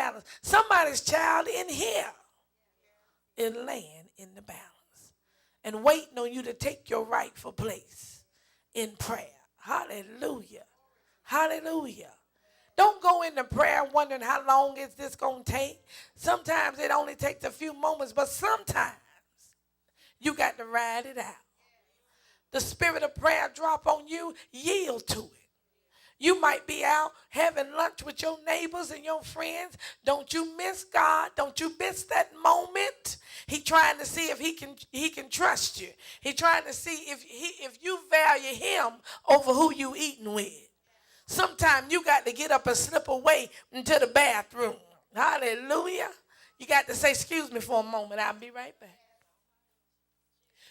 balance. Somebody's child in here is laying in the balance and waiting on you to take your rightful place in prayer. Hallelujah. Hallelujah. Don't go into prayer wondering how long is this going to take. Sometimes it only takes a few moments, but sometimes you got to ride it out. The spirit of prayer drop on you, yield to it. You might be out having lunch with your neighbors and your friends. Don't you miss God. Don't you miss that moment. He trying to see if he can trust you. He trying to see if you value him over who you eating with. Sometimes you got to get up and slip away into the bathroom. Hallelujah. You got to say, excuse me for a moment. I'll be right back.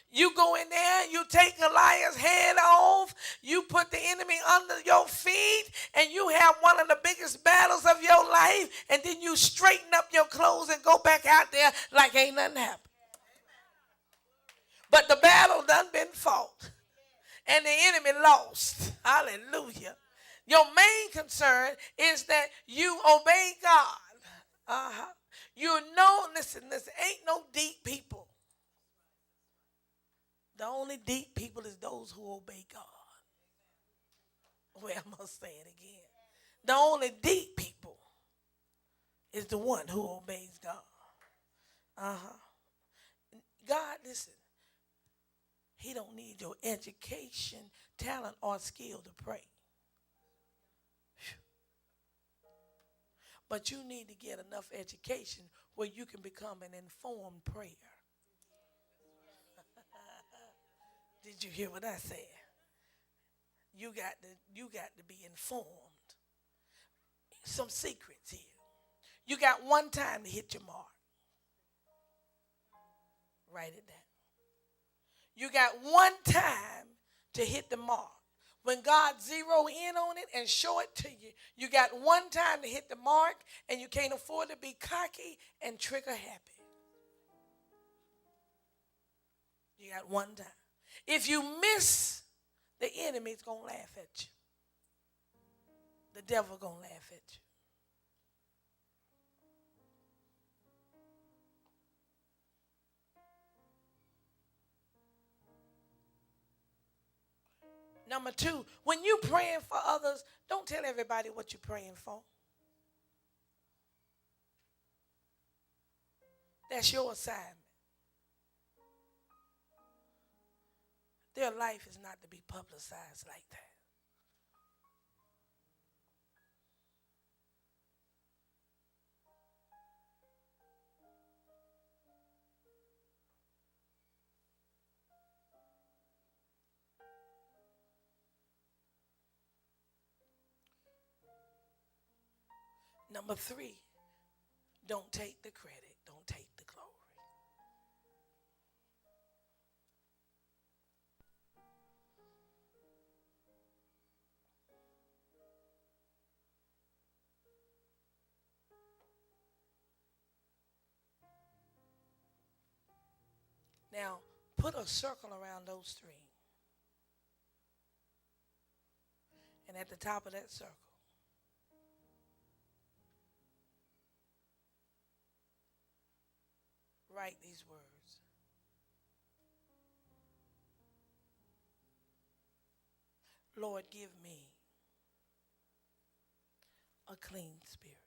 You go in there, you take Goliath's head off, you put the enemy under your feet, and you have one of the biggest battles of your life, and then you straighten up your clothes and go back out there like ain't nothing happened. But the battle done been fought, and the enemy lost. Hallelujah. Your main concern is that you obey God. You know, listen, ain't no deep people. The only deep people is those who obey God. Well, I'm going to say it again. The only deep people is the one who obeys God. God, listen, he don't need your education, talent, or skill to pray. But you need to get enough education where you can become an informed prayer. Did you hear what I said? You got to be informed. Some secrets here. You got one time to hit your mark. Write it down. You got one time to hit the mark. When God zero in on it and show it to you, you got one time to hit the mark, and you can't afford to be cocky and trigger happy. You got one time. If you miss, the enemy's going to laugh at you. The devil going to laugh at you. Number two, when you praying for others, don't tell everybody what you're praying for. That's your assignment. Their life is not to be publicized like that. Number three, don't take the credit. Don't take the glory. Now, put a circle around those three. And at the top of that circle, write these words. Lord, give me a clean spirit.